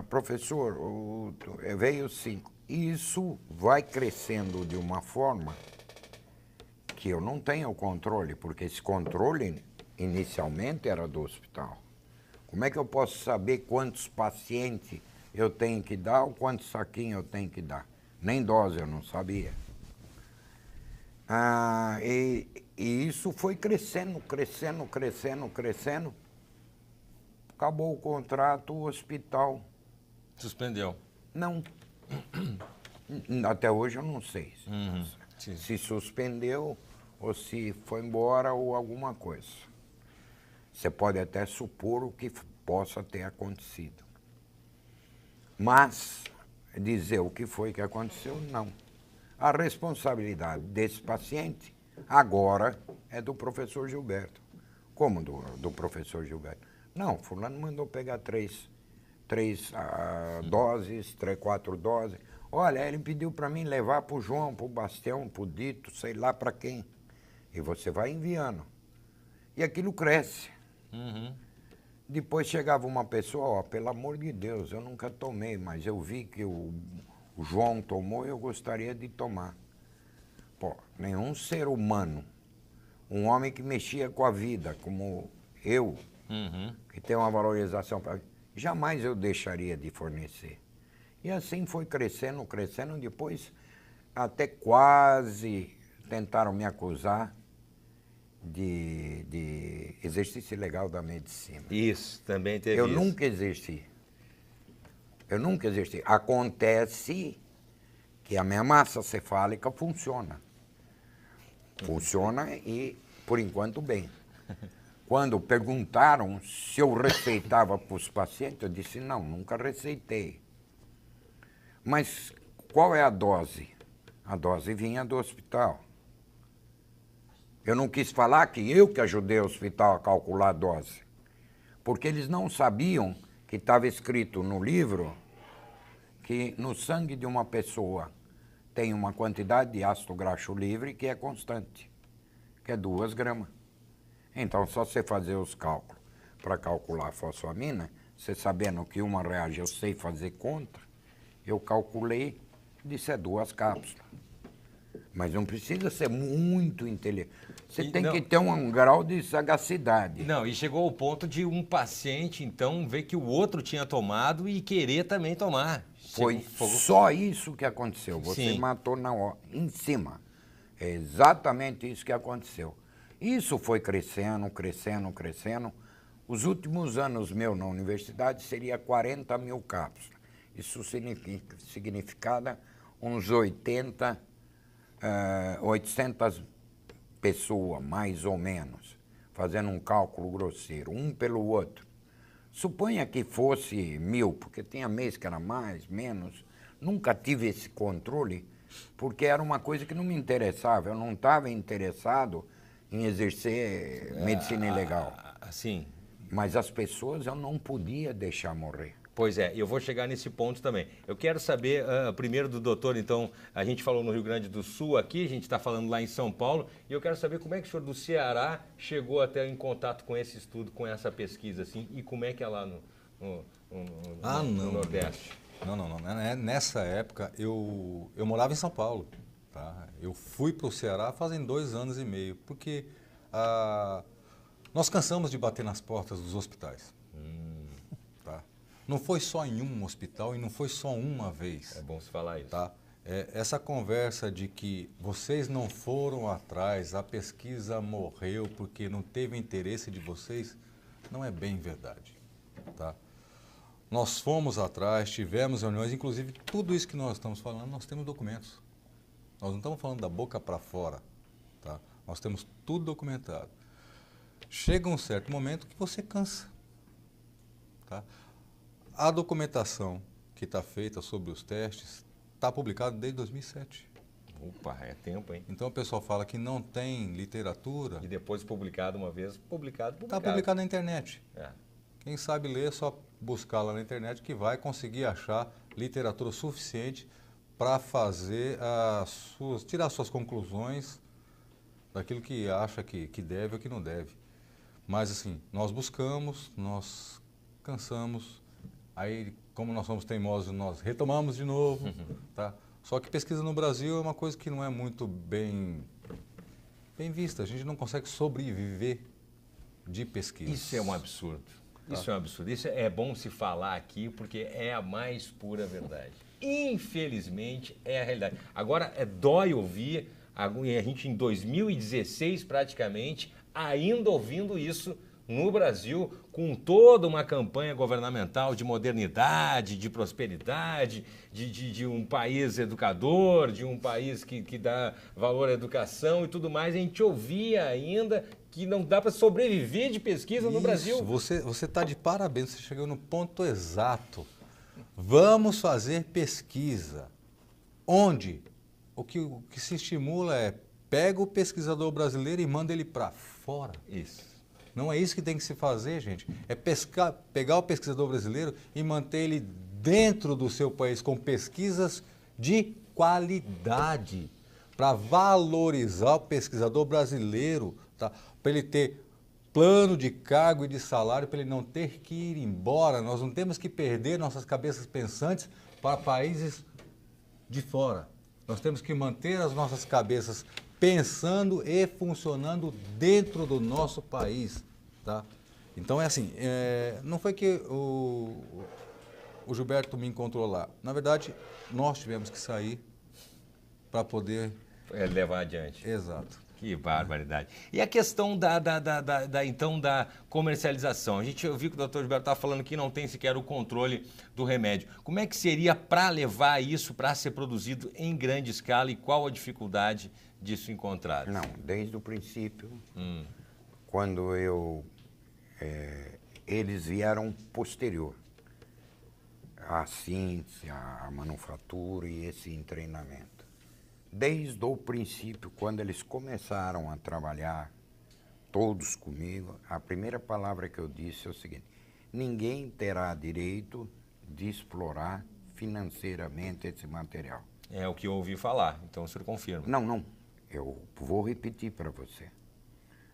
Professor, veio 5. Isso vai crescendo de uma forma que eu não tenho controle, porque esse controle inicialmente era do hospital. Como é que eu posso saber quantos pacientes eu tenho que dar ou quantos saquinhos eu tenho que dar? Nem dose eu não sabia. E isso foi crescendo. Acabou o contrato, o hospital... Suspendeu. Não. Até hoje eu não sei Sim. se suspendeu ou se foi embora ou alguma coisa. Você pode até supor o que possa ter acontecido. Mas dizer o que foi que aconteceu, não. A responsabilidade desse paciente agora é do professor Gilberto. Como do professor Gilberto? Não, fulano mandou pegar 3 doses, 4 doses. Olha, ele pediu para mim levar para o João, para o Bastião, para o Dito, sei lá para quem. E você vai enviando. E aquilo cresce. Depois chegava uma pessoa, pelo amor de Deus, eu nunca tomei, mas eu vi que o João tomou e eu gostaria de tomar. Pô, nenhum ser humano, um homem que mexia com a vida, como eu, que tem uma valorização, jamais eu deixaria de fornecer. E assim foi crescendo, depois até quase tentaram me acusar de exercício ilegal da medicina. Isso, também teve Eu isso. nunca exerci. Acontece que a minha massa cefálica funciona. Funciona e, por enquanto, bem. Quando perguntaram se eu receitava para os pacientes, eu disse, não, nunca receitei. Mas qual é a dose? A dose vinha do hospital. Eu não quis falar que eu que ajudei o hospital a calcular a dose, porque eles não sabiam que estava escrito no livro que no sangue de uma pessoa tem uma quantidade de ácido graxo livre que é constante, que é 2 gramas. Então, só você fazer os cálculos para calcular a fosfamina, você sabendo que uma reage, eu sei fazer conta, eu calculei, disse 2 cápsulas. Mas não precisa ser muito inteligente. Você tem que ter um grau de sagacidade. Não, e chegou ao ponto de um paciente, então, ver que o outro tinha tomado e querer também tomar. Foi só isso que aconteceu. Você matou na hora, em cima. É exatamente isso que aconteceu. Isso foi crescendo. Os últimos anos meus na universidade seria 40 mil cápsulas. Isso significava uns 800 pessoas, mais ou menos, fazendo um cálculo grosseiro, um pelo outro. Suponha que fosse 1000, porque tinha mês que era mais, menos. Nunca tive esse controle, porque era uma coisa que não me interessava. Eu não estava interessado em exercer medicina ilegal. Assim. Mas as pessoas eu não podia deixar morrer. Pois é, eu vou chegar nesse ponto também. Eu quero saber primeiro do doutor, então, a gente falou no Rio Grande do Sul aqui, a gente está falando lá em São Paulo, e eu quero saber como é que o senhor do Ceará chegou até em contato com esse estudo, com essa pesquisa, assim, e como é que é lá no Nordeste? Não. Nessa época, eu morava em São Paulo. Tá? Eu fui para o Ceará fazem 2 anos e meio, porque Nós cansamos de bater nas portas dos hospitais. Tá? Não foi só em um hospital e não foi só uma vez. É bom se falar isso. Tá? Essa conversa de que vocês não foram atrás, a pesquisa morreu porque não teve interesse de vocês, não é bem verdade. Tá? Nós fomos atrás, tivemos reuniões, inclusive tudo isso que nós estamos falando, nós temos documentos. Nós não estamos falando da boca para fora. Tá? Nós temos tudo documentado. Chega um certo momento que você cansa. Tá? A documentação que está feita sobre os testes está publicada desde 2007. Opa, é tempo, hein? Então o pessoal fala que não tem literatura. E depois publicado uma vez, publicado. Está publicado na internet. É. Quem sabe ler é só buscar lá na internet que vai conseguir achar literatura suficiente para fazer tirar suas conclusões daquilo que acha que deve ou que não deve. Mas assim, nós buscamos, nós cansamos, aí como nós somos teimosos, nós retomamos de novo, tá? Só que pesquisa no Brasil é uma coisa que não é muito bem vista, a gente não consegue sobreviver de pesquisa. Isso é um absurdo. Isso é um absurdo. Isso é bom se falar aqui porque é a mais pura verdade. Infelizmente é a realidade. Agora dói ouvir a gente em 2016 praticamente ainda ouvindo isso no Brasil, com toda uma campanha governamental de modernidade, de prosperidade, de um país educador, de um país que dá valor à educação e tudo mais. A gente ouvia ainda que não dá para sobreviver de pesquisa no Brasil. Você está de parabéns, você chegou no ponto exato. Vamos fazer pesquisa. Onde? O que se estimula é pega o pesquisador brasileiro e manda ele para fora. Isso. Não é isso que tem que se fazer, gente. É pegar o pesquisador brasileiro e manter ele dentro do seu país com pesquisas de qualidade, para valorizar o pesquisador brasileiro, tá? Para ele ter plano de cargo e de salário, para ele não ter que ir embora. Nós não temos que perder nossas cabeças pensantes para países de fora. Nós temos que manter as nossas cabeças pensando e funcionando dentro do nosso país, tá? Então é assim, não foi que o Gilberto me encontrou lá. Na verdade, nós tivemos que sair para poder levar adiante. Exato. Que barbaridade. E a questão então da comercialização? A gente ouviu que o doutor Gilberto estava falando que não tem sequer o controle do remédio. Como é que seria para levar isso para ser produzido em grande escala e qual a dificuldade disso encontrada? Não, desde o princípio, quando eles vieram posterior à ciência, à manufatura e esse treinamento. Desde o princípio, quando eles começaram a trabalhar, todos comigo, a primeira palavra que eu disse é o seguinte: ninguém terá direito de explorar financeiramente esse material. É o que eu ouvi falar, então o senhor confirma. Não, eu vou repetir para você.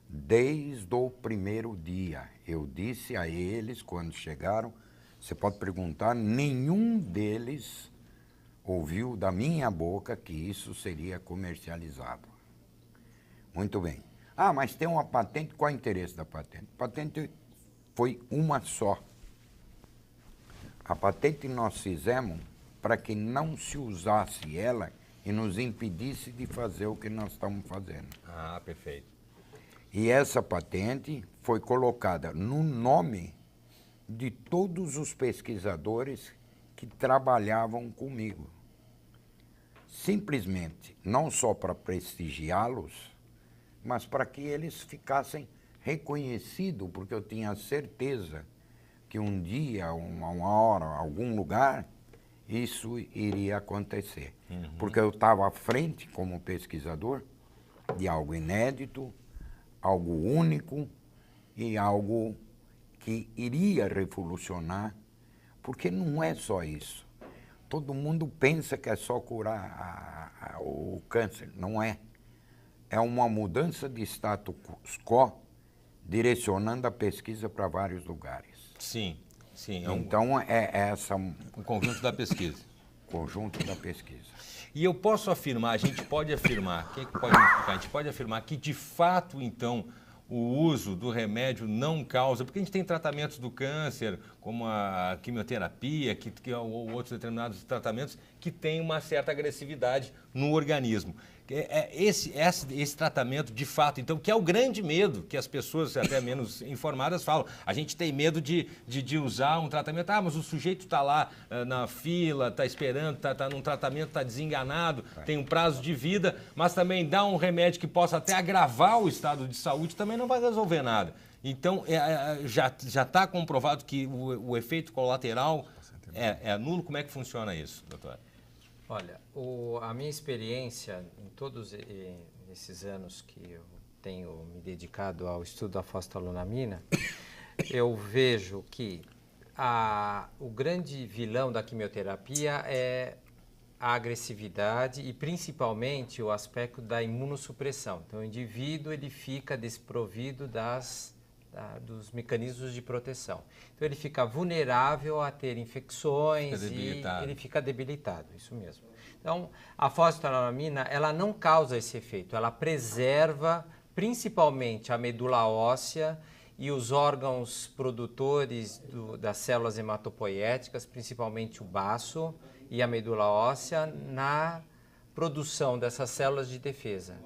Desde o primeiro dia, eu disse a eles, quando chegaram, você pode perguntar, nenhum deles ouviu da minha boca que isso seria comercializado. Muito bem. Ah, mas tem uma patente, qual é o interesse da patente? A patente foi uma só. A patente nós fizemos para que não se usasse ela e nos impedisse de fazer o que nós estamos fazendo. Ah, perfeito. E essa patente foi colocada no nome de todos os pesquisadores que trabalhavam comigo. Simplesmente, não só para prestigiá-los, mas para que eles ficassem reconhecidos, porque eu tinha certeza que um dia, uma hora, algum lugar, isso iria acontecer. Porque eu estava à frente, como pesquisador, de algo inédito, algo único e algo que iria revolucionar, porque não é só isso. Todo mundo pensa que é só curar o câncer. Não é. É uma mudança de status quo direcionando a pesquisa para vários lugares. Sim, sim. Então, um conjunto da pesquisa. Conjunto da pesquisa. E eu posso afirmar, a gente pode afirmar, quem é que pode me explicar? A gente pode afirmar que, de fato, então, o uso do remédio não causa, porque a gente tem tratamentos do câncer, como a quimioterapia, ou outros determinados tratamentos que têm uma certa agressividade no organismo. Esse tratamento, de fato, então, que é o grande medo que as pessoas até menos informadas falam. A gente tem medo de usar um tratamento, mas o sujeito está lá na fila, está esperando, está num tratamento, está desenganado, tem um prazo de vida, mas também dá um remédio que possa até agravar o estado de saúde, também não vai resolver nada. Então, já está comprovado que o efeito colateral é nulo. Como é que funciona isso, doutor? Olha, a minha experiência em todos esses anos que eu tenho me dedicado ao estudo da fosfetanolamina, eu vejo que o grande vilão da quimioterapia é a agressividade e principalmente o aspecto da imunossupressão. Então, o indivíduo ele fica desprovido dos mecanismos de proteção. Então, ele fica vulnerável a ter infecções e ele fica debilitado, isso mesmo. Então, a fosfetanolamina, ela não causa esse efeito, ela preserva principalmente a medula óssea e os órgãos produtores das células hematopoéticas, principalmente o baço e a medula óssea, na produção dessas células de defesa.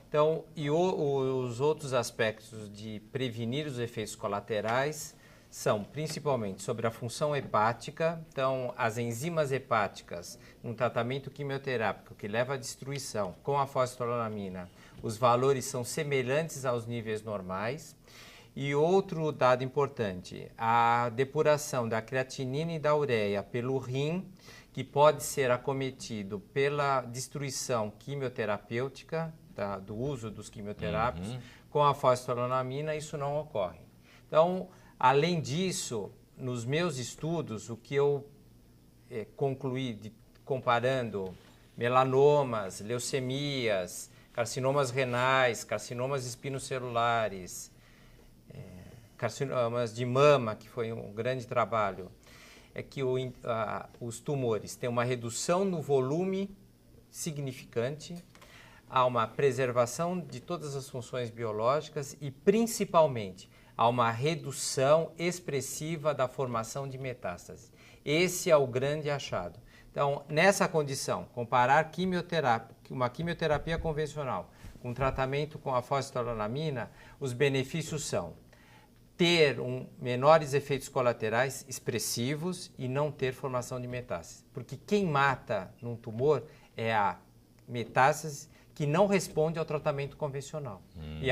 Então, os outros aspectos de prevenir os efeitos colaterais são principalmente sobre a função hepática. Então, as enzimas hepáticas, um tratamento quimioterápico que leva à destruição com a fosfetanolamina, os valores são semelhantes aos níveis normais. E outro dado importante, a depuração da creatinina e da ureia pelo rim, que pode ser acometido pela destruição quimioterapêutica, do uso dos quimioterápicos, com a fosfetanolamina, isso não ocorre. Então, além disso, nos meus estudos, o que eu concluí comparando melanomas, leucemias, carcinomas renais, carcinomas espinocelulares, carcinomas de mama, que foi um grande trabalho, é que os tumores têm uma redução no volume significante, há uma preservação de todas as funções biológicas e, principalmente, há uma redução expressiva da formação de metástases. Esse é o grande achado. Então, nessa condição, comparar uma quimioterapia convencional com tratamento com a fosfetanolamina, os benefícios são ter menores efeitos colaterais expressivos e não ter formação de metástase. Porque quem mata num tumor é a metástase que não responde ao tratamento convencional. E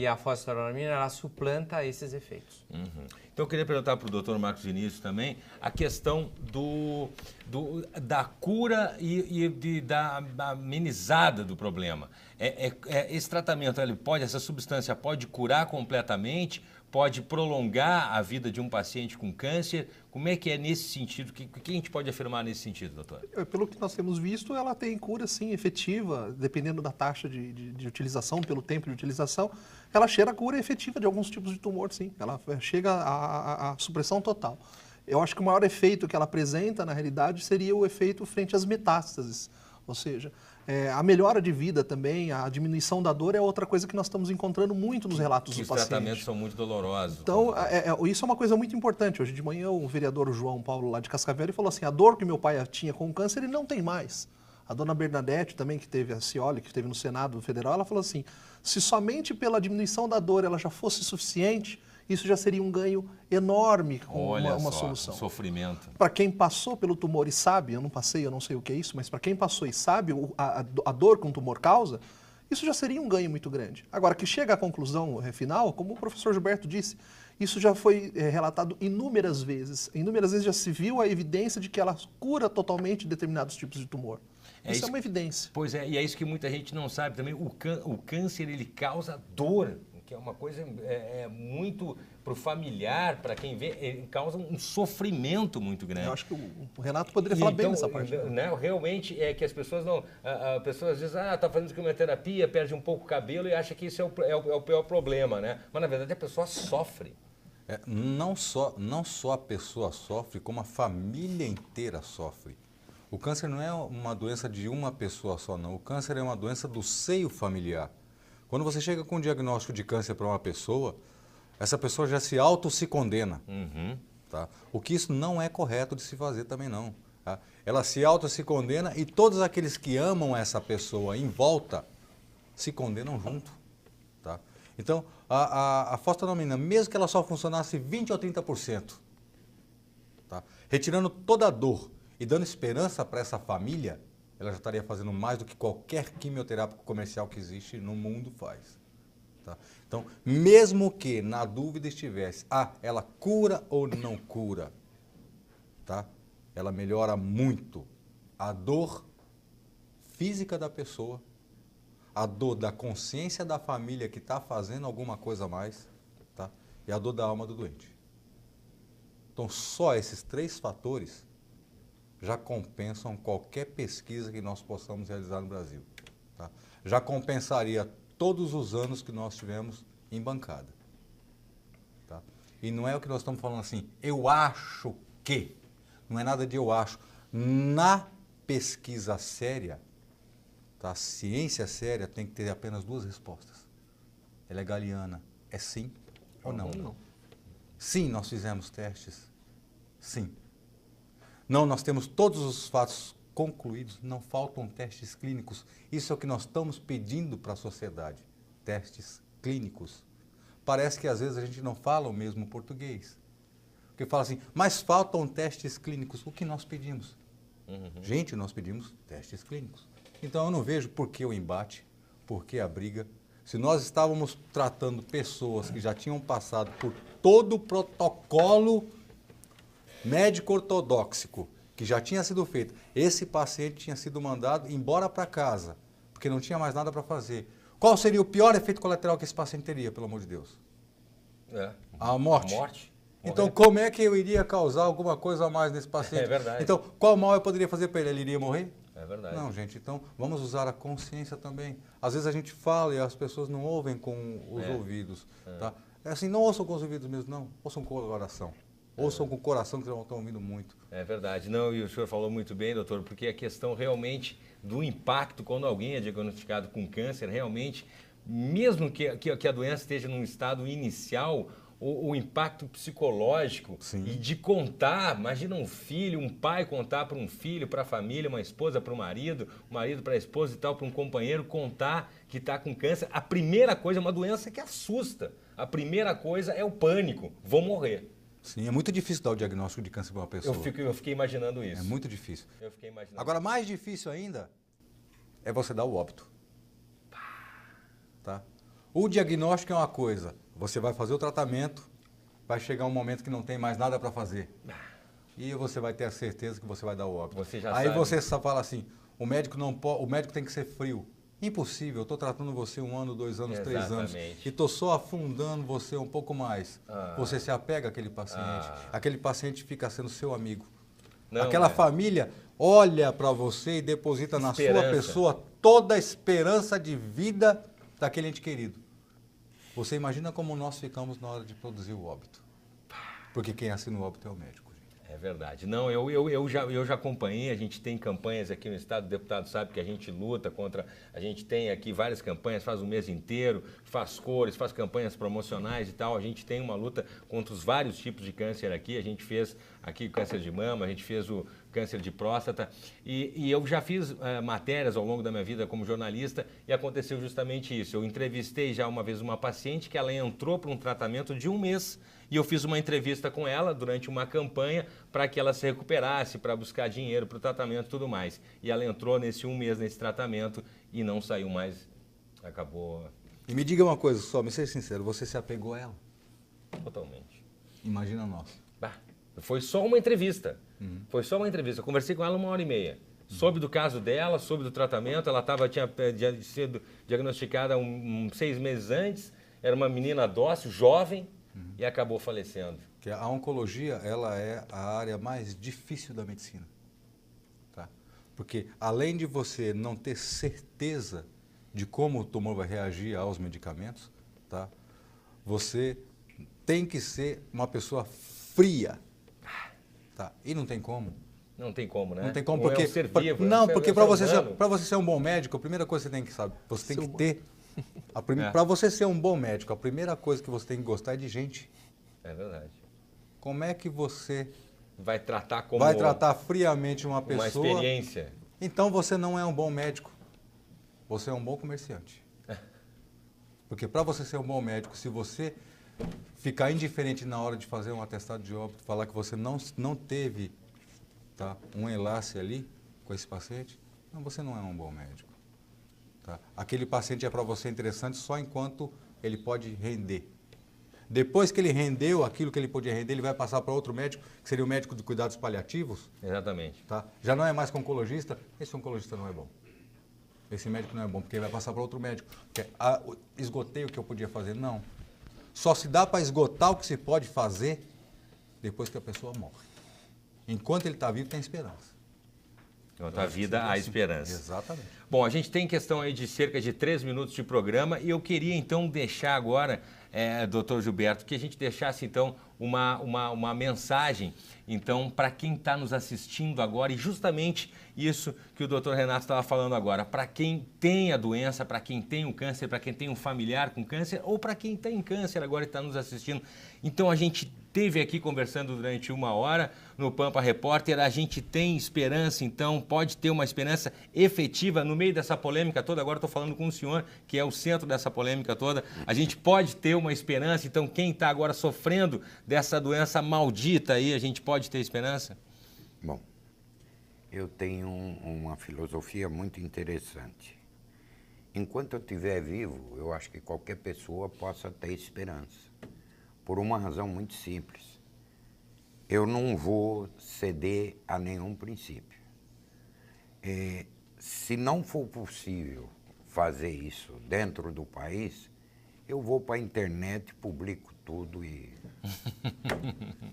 a fosfetanolamina, ela suplanta esses efeitos. Então, eu queria perguntar para o doutor Marcos Vinícius também a questão da cura e da amenizada do problema. Esse tratamento, essa substância pode curar completamente, pode prolongar a vida de um paciente com câncer? Como é que é nesse sentido? O que a gente pode afirmar nesse sentido, doutor? Pelo que nós temos visto, ela tem cura, sim, efetiva, dependendo da taxa de utilização, pelo tempo de utilização, ela chega a cura efetiva de alguns tipos de tumor, sim. Ela chega à supressão total. Eu acho que o maior efeito que ela apresenta, na realidade, seria o efeito frente às metástases. Ou seja, a melhora de vida também, a diminuição da dor é outra coisa que nós estamos encontrando muito nos relatos do paciente. Os tratamentos são muito dolorosos. Então, isso é uma coisa muito importante. Hoje de manhã, o vereador João Paulo, lá de Cascavel, ele falou assim, a dor que meu pai tinha com o câncer, ele não tem mais. A dona Bernadette também, que teve a Cioli, que esteve no Senado Federal, ela falou assim, se somente pela diminuição da dor ela já fosse suficiente, isso já seria um ganho enorme com uma solução. Sofrimento. Para quem passou pelo tumor e sabe, eu não passei, eu não sei o que é isso, mas para quem passou e sabe a dor que um tumor causa, isso já seria um ganho muito grande. Agora, que chega à conclusão final, como o professor Gilberto disse, isso já foi relatado inúmeras vezes. Inúmeras vezes já se viu a evidência de que ela cura totalmente determinados tipos de tumor. Isso é uma evidência. Pois é, e é isso que muita gente não sabe também. O câncer, ele causa dor, que é uma coisa muito para o familiar, para quem vê, ele causa um sofrimento muito grande. Eu acho que o Renato poderia falar bem nessa parte. Né, realmente é que as pessoas não... A pessoa às vezes, está fazendo quimioterapia, perde um pouco o cabelo e acha que isso é o pior problema, né? Mas na verdade a pessoa sofre. Não só a pessoa sofre, como a família inteira sofre. O câncer não é uma doença de uma pessoa só, não. O câncer é uma doença do seio familiar. Quando você chega com um diagnóstico de câncer para uma pessoa, essa pessoa já se condena. Tá? O que isso não é correto de se fazer também não. Tá? Ela se condena e todos aqueles que amam essa pessoa em volta se condenam junto. Tá? Então, a fosfetanolamina, mesmo que ela só funcionasse 20% ou 30%, tá? Retirando toda a dor e dando esperança para essa família, ela já estaria fazendo mais do que qualquer quimioterápico comercial que existe no mundo faz. Tá? Então, mesmo que na dúvida estivesse, ela cura ou não cura, tá? Ela melhora muito a dor física da pessoa, a dor da consciência da família que está fazendo alguma coisa a mais, tá? E a dor da alma do doente. Então, só esses 3 fatores já compensam qualquer pesquisa que nós possamos realizar no Brasil. Tá? Já compensaria todos os anos que nós tivemos em bancada. Tá? E não é o que nós estamos falando assim, eu acho que. Não é nada de eu acho. Na pesquisa séria, tá? A ciência séria tem que ter apenas 2 respostas. Ela é galiana. É sim ou não? Não. Sim, nós fizemos testes. Sim. Não, nós temos todos os fatos concluídos, não faltam testes clínicos. Isso é o que nós estamos pedindo para a sociedade, testes clínicos. Parece que às vezes a gente não fala o mesmo português. Porque fala assim, mas faltam testes clínicos. O que nós pedimos? Gente, nós pedimos testes clínicos. Então eu não vejo por que o embate, por que a briga. Se nós estávamos tratando pessoas que já tinham passado por todo o protocolo médico ortodoxo, que já tinha sido feito, esse paciente tinha sido mandado embora para casa, porque não tinha mais nada para fazer. Qual seria o pior efeito colateral que esse paciente teria, pelo amor de Deus? A morte. A morte. Então, como é que eu iria causar alguma coisa a mais nesse paciente? É verdade. Então, qual mal eu poderia fazer para ele? Ele iria morrer? É verdade. Não, gente, então vamos usar a consciência também. Às vezes a gente fala e as pessoas não ouvem com os ouvidos. Tá? É assim, não ouçam com os ouvidos mesmo, não. Ouçam com o coração. Ouçam com o coração, que não estão ouvindo muito. É verdade. Não, e o senhor falou muito bem, doutor, porque a questão realmente do impacto quando alguém é diagnosticado com câncer, realmente, mesmo que a doença esteja num estado inicial, o impacto psicológico e de contar, imagina um filho, um pai contar para um filho, para a família, uma esposa para o marido para a esposa e tal, para um companheiro, contar que está com câncer. A primeira coisa é uma doença que assusta. A primeira coisa é o pânico, vou morrer. Sim, é muito difícil dar o diagnóstico de câncer para uma pessoa. Eu fiquei imaginando isso. É muito difícil. Eu fiquei imaginando. Agora, mais difícil ainda é você dar o óbito. Tá? O diagnóstico é uma coisa, você vai fazer o tratamento, vai chegar um momento que não tem mais nada para fazer. E você vai ter a certeza que você vai dar o óbito. Você já Aí sabe. você só fala assim, o médico tem que ser frio. Impossível, eu estou tratando você 1 ano, 2 anos, 3 anos. E estou só afundando você um pouco mais. Você se apega àquele paciente. Aquele paciente fica sendo seu amigo. Não, Aquela família olha para você e deposita na sua Esperança. pessoa toda a esperança de vida daquele ente querido. Você imagina como nós ficamos na hora de produzir o óbito. Porque quem assina o óbito é o médico. É verdade. Não, eu já acompanhei, a gente tem campanhas aqui no estado, o deputado sabe que a gente luta contra, a gente tem aqui várias campanhas, faz o mês inteiro, faz cores, faz campanhas promocionais e tal, a gente tem uma luta contra os vários tipos de câncer aqui, a gente fez aqui o câncer de mama, a gente fez o câncer de próstata e eu já fiz matérias ao longo da minha vida como jornalista e aconteceu justamente isso. Eu entrevistei já uma vez uma paciente que ela entrou para um tratamento de 1 mês e eu fiz uma entrevista com ela durante uma campanha para que ela se recuperasse, para buscar dinheiro para o tratamento e tudo mais. E ela entrou nesse 1 mês nesse tratamento e não saiu mais, acabou... E me diga uma coisa só, me seja sincero, você se apegou a ela? Totalmente. Imagina nós. Foi só uma entrevista. Foi só uma entrevista. Eu conversei com ela 1h30. Soube do caso dela, soube do tratamento. Ela tinha sido diagnosticada 6 meses antes. Era uma menina dócil, jovem, e acabou falecendo. Que a oncologia, ela é a área mais difícil da medicina. Tá? Porque além de você não ter certeza de como o tumor vai reagir aos medicamentos, tá? Você tem que ser uma pessoa fria. Tá? E não tem como. Não tem como, né? Não tem como, Ou porque... é um ser vivo, não, é um porque ser para você humano. ser um bom médico, a primeira coisa que você tem que saber, você tem que ter Para você ser um bom médico, a primeira coisa que você tem que gostar é de gente. É verdade. Como é que você Vai tratar como vai tratar friamente uma pessoa? uma experiência. Então você não é um bom médico. Você é um bom comerciante. Porque para você ser um bom médico, se você ficar indiferente na hora de fazer um atestado de óbito, falar que você não teve, tá, um enlace ali com esse paciente, não, você não é um bom médico. Tá? Aquele paciente é para você interessante só enquanto ele pode render. Depois que ele rendeu aquilo que ele podia render, ele vai passar para outro médico, que seria o médico de cuidados paliativos. Exatamente. Tá? Já não é mais com oncologista, esse oncologista não é bom. Esse médico não é bom, porque ele vai passar para outro médico. Porque, esgotei o que eu podia fazer? Não. Só se dá para esgotar o que se pode fazer depois que a pessoa morre. Enquanto ele está vivo, tem esperança. Enquanto a vida, há esperança. Exatamente. Bom, a gente tem questão aí de cerca de 3 minutos de programa e eu queria então deixar agora, doutor Gilberto, que a gente deixasse então uma mensagem então para quem está nos assistindo agora e justamente isso que o doutor Renato estava falando agora, para quem tem a doença, para quem tem o câncer, para quem tem um familiar com câncer ou para quem tem câncer agora e está nos assistindo. Então a gente esteve aqui conversando durante 1 hora no Pampa Repórter, a gente tem esperança, então pode ter uma esperança efetiva no meio dessa polêmica toda. Agora estou falando com o senhor, que é o centro dessa polêmica toda. A gente pode ter uma esperança, então quem está agora sofrendo dessa doença maldita aí, a gente pode ter esperança? Bom, eu tenho uma filosofia muito interessante. Enquanto eu estiver vivo, eu acho que qualquer pessoa possa ter esperança. Por uma razão muito simples. Eu não vou ceder a nenhum princípio. Se não for possível fazer isso dentro do país, eu vou para a internet, publico tudo e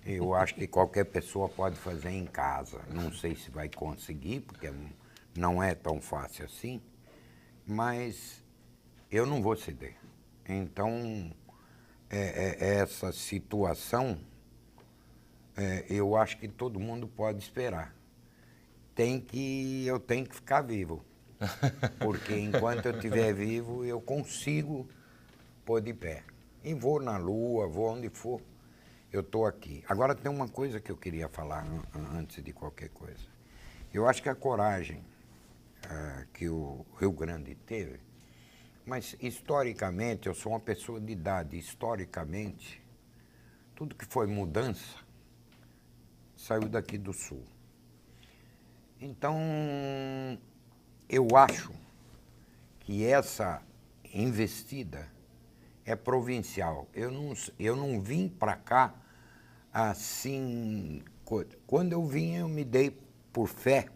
eu acho que qualquer pessoa pode fazer em casa. Não sei se vai conseguir, porque não é tão fácil assim, mas eu não vou ceder. Então, essa situação, eu acho que todo mundo pode esperar. Eu tenho que ficar vivo, porque enquanto eu estiver vivo, eu consigo pôr de pé. E vou na lua, vou onde for, eu estou aqui. Agora tem uma coisa que eu queria falar antes de qualquer coisa. Eu acho que a coragem que o Rio Grande teve, mas historicamente, eu sou uma pessoa de idade, historicamente, tudo que foi mudança saiu daqui do Sul. Então, eu acho que essa investida é provincial. Eu não vim para cá assim. Quando eu vim, eu me dei por fé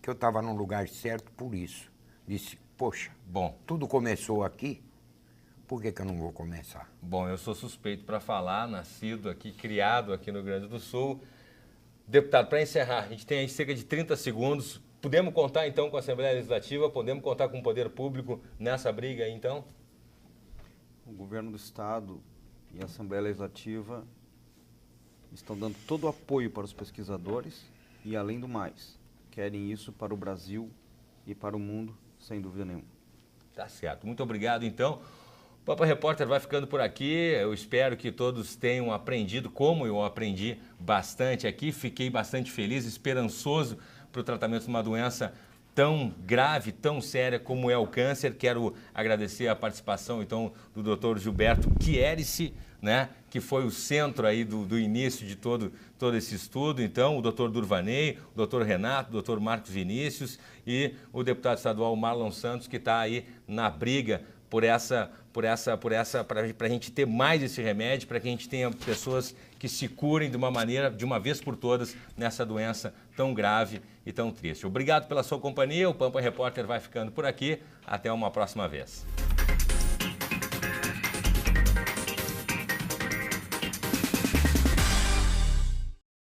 que eu estava no lugar certo por isso. Disse, poxa, bom, tudo começou aqui, por que eu não vou começar? Bom, eu sou suspeito para falar, nascido aqui, criado aqui no Rio Grande do Sul. Deputado, para encerrar, a gente tem aí cerca de 30 segundos. Podemos contar então com a Assembleia Legislativa? Podemos contar com o Poder Público nessa briga aí então? O governo do Estado e a Assembleia Legislativa estão dando todo o apoio para os pesquisadores e, além do mais, querem isso para o Brasil e para o mundo, sem dúvida nenhuma. Tá certo. Muito obrigado, então. O Pampa Repórter vai ficando por aqui. Eu espero que todos tenham aprendido, como eu aprendi bastante aqui. Fiquei bastante feliz, esperançoso para o tratamento de uma doença tão grave, tão séria como é o câncer. Quero agradecer a participação, então, do Dr. Gilberto Chierici, né, que foi o centro aí do início de todo esse estudo. Então, o Dr. Durvaney, o Dr. Renato, o Dr. Marcos Vinícius e o deputado estadual Marlon Santos, que está aí na briga para a gente ter mais esse remédio, para que a gente tenha pessoas que se curem de uma maneira, de uma vez por todas, nessa doença tão grave e tão triste. Obrigado pela sua companhia, o Pampa Repórter vai ficando por aqui, até uma próxima vez.